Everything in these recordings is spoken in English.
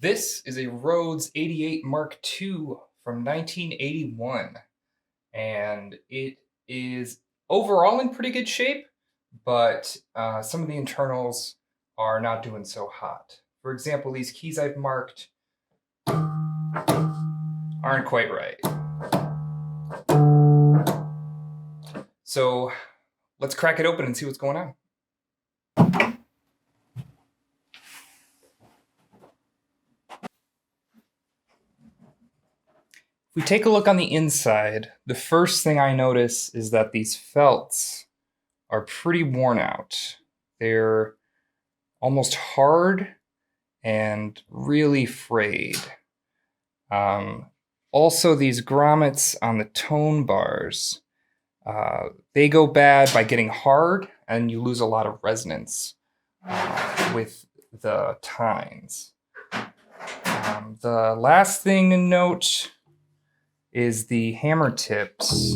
This is a Rhodes 88 Mark II from 1981, and it is overall in pretty good shape, but some of the internals are not doing so hot. For example, these keys I've marked aren't quite right. So let's crack it open and see what's going on. If we take a look on the inside, the first thing I notice is that these felts are pretty worn out. They're almost hard and really frayed. Also, these grommets on the tone bars, they go bad by getting hard, and you lose a lot of resonance with the tines. The last thing to note is the hammer tips,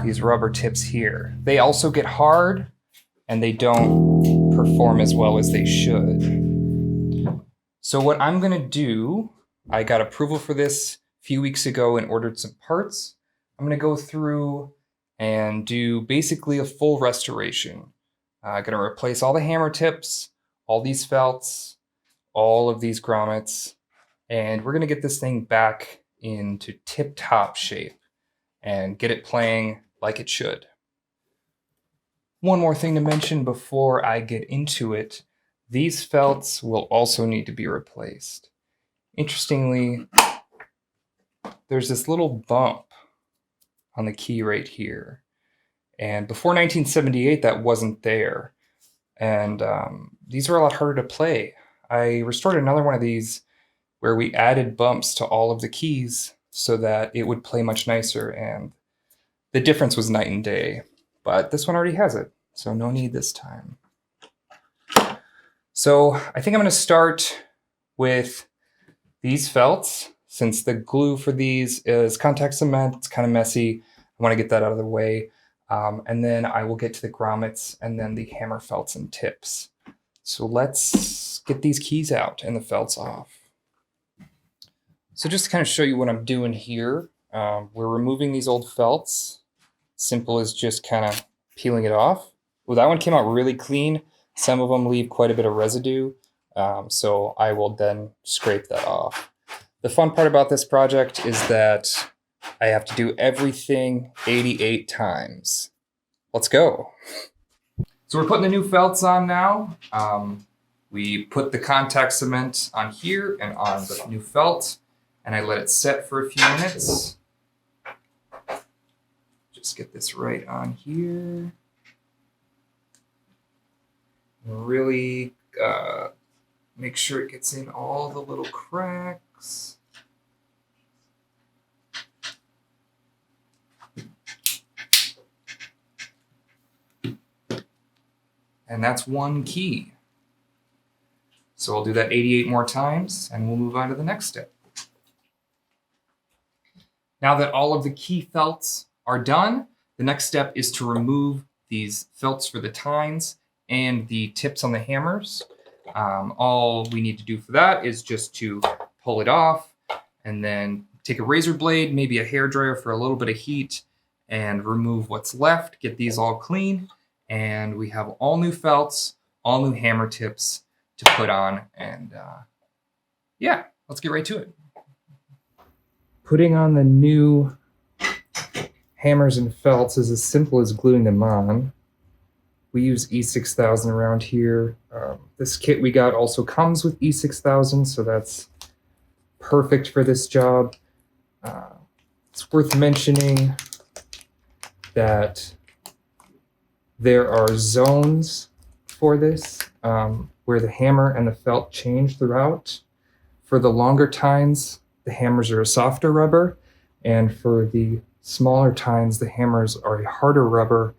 these rubber tips here. They also get hard and they don't perform as well as they should. So what I'm gonna do, I got approval for this a few weeks ago and ordered some parts. I'm gonna go through and do basically a full restoration. I'm gonna replace all the hammer tips, all these felts, all of these grommets, and we're gonna get this thing back into tip-top shape and get it playing like it should. One more thing to mention before I get into it, these felts will also need to be replaced. Interestingly, there's this little bump on the key right here. And before 1978, that wasn't there. And these are a lot harder to play. I restored another one of these where we added bumps to all of the keys so that it would play much nicer, and the difference was night and day. But this one already has it, so no need this time. So I think I'm going to start with these felts. Since the glue for these is contact cement, it's kind of messy. I want to get that out of the way. And then I will get to the grommets and then the hammer felts and tips. So let's get these keys out and the felts off. So just to kind of show you what I'm doing here, we're removing these old felts. Simple as just kind of peeling it off. Well, that one came out really clean. Some of them leave quite a bit of residue, so I will then scrape that off. The fun part about this project is that I have to do everything 88 times. Let's go. So we're putting the new felts on now. We put the contact cement on here and on the new felt, and I let it set for a few minutes. Just get this right on here. Really make sure it gets in all the little cracks. And that's one key. So I'll do that 88 more times and we'll move on to the next step. Now that all of the key felts are done, the next step is to remove these felts for the tines and the tips on the hammers. All we need to do for that is just to pull it off and then take a razor blade, maybe a hairdryer for a little bit of heat, and remove what's left, get these all clean, and we have all new felts, all new hammer tips to put on, and yeah, let's get right to it. Putting on the new hammers and felts is as simple as gluing them on. We use E6000 around here. This kit we got also comes with E6000, so that's perfect for this job. It's worth mentioning that there are zones for this where the hammer and the felt change throughout. For the longer tines, the hammers are a softer rubber, and for the smaller tines, the hammers are a harder rubber,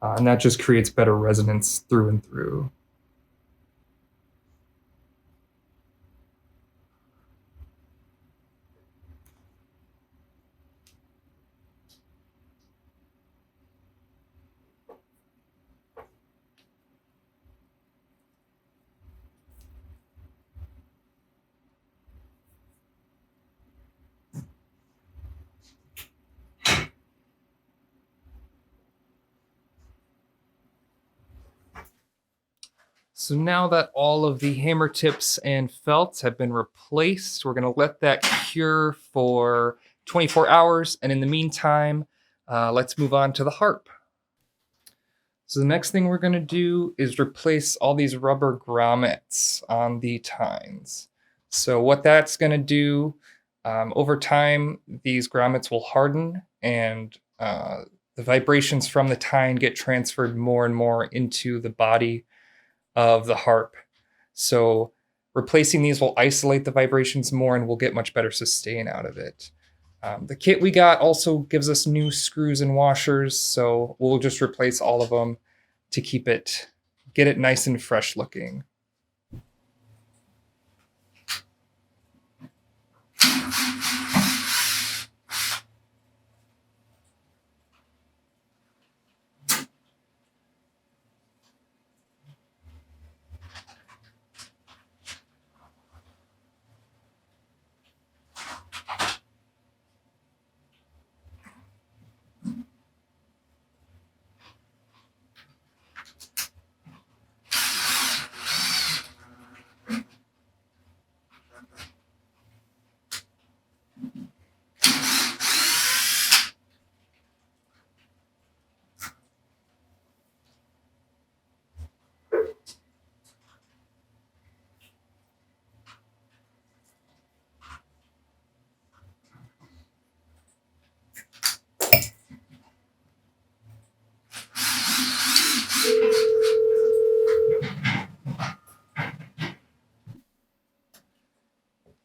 and that just creates better resonance through and through. So now that all of the hammer tips and felts have been replaced, we're going to let that cure for 24 hours. And in the meantime, let's move on to the harp. So the next thing we're going to do is replace all these rubber grommets on the tines. So what that's going to do, over time, these grommets will harden and the vibrations from the tine get transferred more and more into the body of the harp. So replacing these will isolate the vibrations more and we'll get much better sustain out of it. The kit we got also gives us new screws and washers, so we'll just replace all of them to get it nice and fresh looking.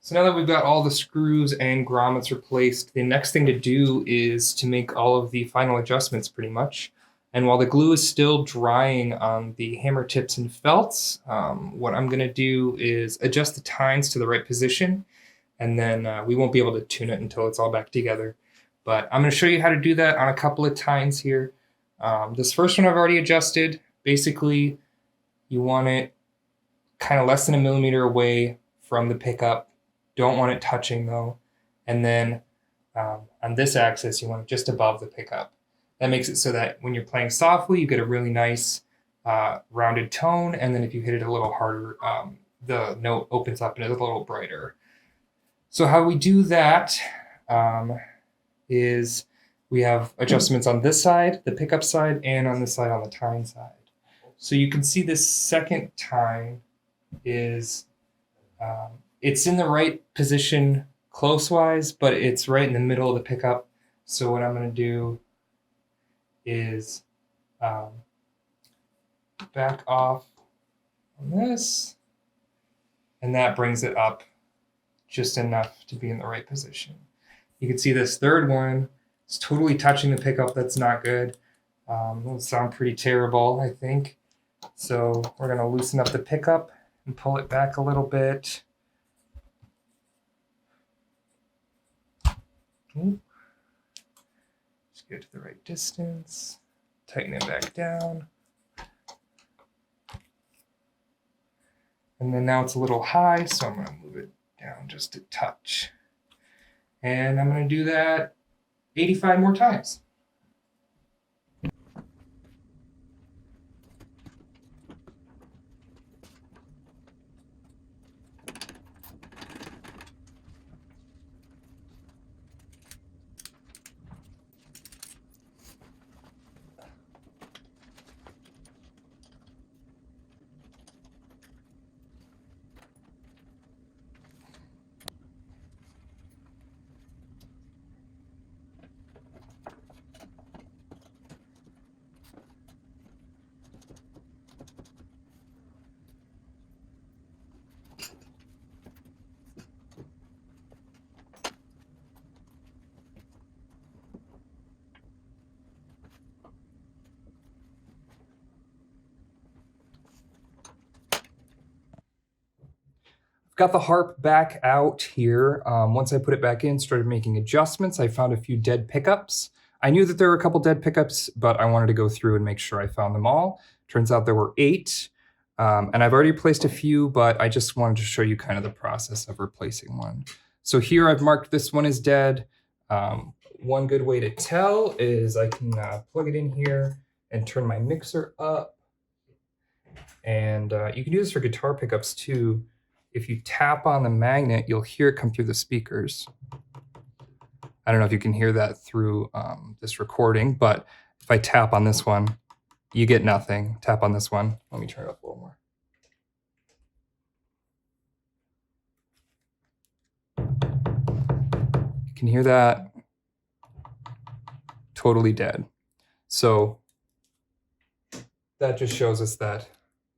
So now that we've got all the screws and grommets replaced, the next thing to do is to make all of the final adjustments pretty much. And while the glue is still drying on the hammer tips and felts, what I'm going to do is adjust the tines to the right position, and then we won't be able to tune it until it's all back together. But I'm going to show you how to do that on a couple of tines here. This first one I've already adjusted. Basically, you want it kind of less than 1 millimeter away from the pickup. Don't want it touching though. And then on this axis, you want it just above the pickup. That makes it so that when you're playing softly, you get a really nice rounded tone. And then if you hit it a little harder, the note opens up and is a little brighter. So how we do that is we have adjustments on this side, the pickup side, and on this side on the tine side. So you can see this second tine is it's in the right position close-wise, but it's right in the middle of the pickup. So what I'm going to do is back off on this, and that brings it up just enough to be in the right position. You can see this third one is totally touching the pickup. That's not good. It'll sound pretty terrible, I think. So we're going to loosen up the pickup and pull it back a little bit. Just get to the right distance, tighten it back down. And then now it's a little high, so I'm going to move it down just a touch. And I'm going to do that 85 more times. Got the harp back out here. Once I put it back in, started making adjustments. I found a few dead pickups. I knew that there were a couple dead pickups, but I wanted to go through and make sure I found them all. Turns out there were 8. And I've already replaced a few, but I just wanted to show you kind of the process of replacing one. So here I've marked this one as dead. One good way to tell is I can plug it in here and turn my mixer up. And you can do this for guitar pickups too. If you tap on the magnet, you'll hear it come through the speakers. I don't know if you can hear that through this recording, but if I tap on this one, you get nothing. Tap on this one. Let me turn it up a little more. You can hear that. Totally dead. So that just shows us that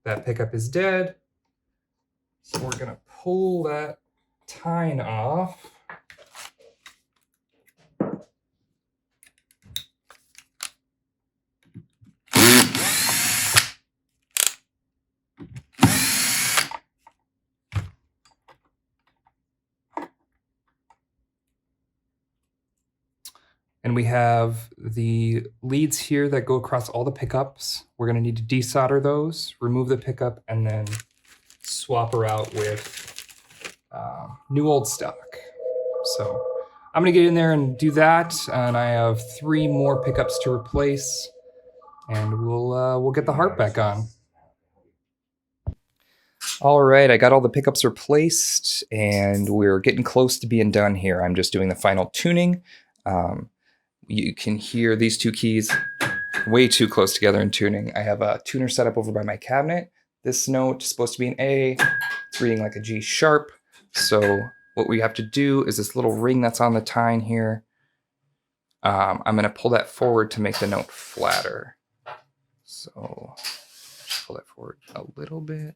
that pickup is dead. So we're gonna pull that tine off. And we have the leads here that go across all the pickups. We're gonna need to desolder those, remove the pickup, and then swap her out with new old stock. So I'm gonna get in there and do that, and I have 3 more pickups to replace, and we'll get the heart back on. All right, I got all the pickups replaced, and we're getting close to being done here. I'm just doing the final tuning. You can hear these 2 keys way too close together in tuning. I have a tuner set up over by my cabinet. This note is supposed to be an A. It's reading like a G sharp. So what we have to do is this little ring that's on the tine here. I'm going to pull that forward to make the note flatter. So just pull that forward a little bit.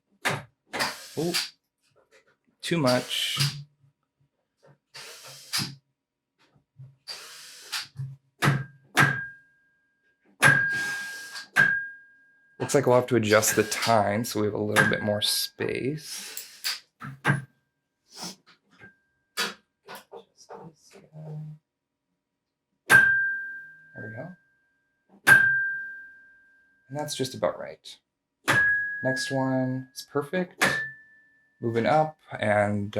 Oh, too much. Looks like we'll have to adjust the time so we have a little bit more space. There we go. And that's just about right. Next one is perfect. Moving up and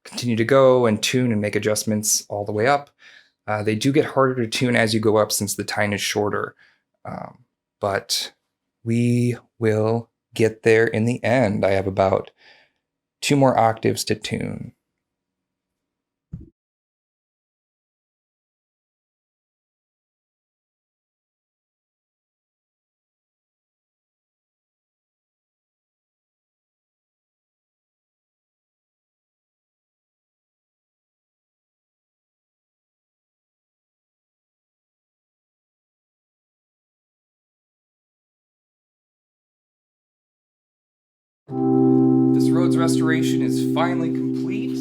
continue to go and tune and make adjustments all the way up. They do get harder to tune as you go up since the tine is shorter. But we will get there in the end. I have about 2 more octaves to tune. This Rhodes restoration is finally complete.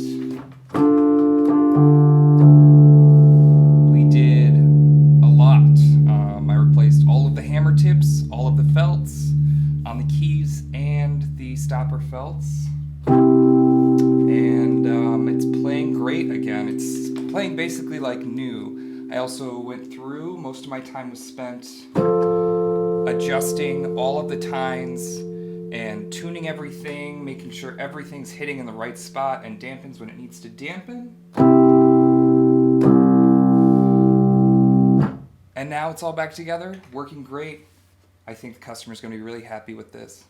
We did a lot. I replaced all of the hammer tips, all of the felts on the keys and the stopper felts. And it's playing great again. It's playing basically like new. I also went through, most of my time was spent adjusting all of the tines and tuning everything, making sure everything's hitting in the right spot and dampens when it needs to dampen. And now it's all back together, working great. I think the customer's gonna be really happy with this.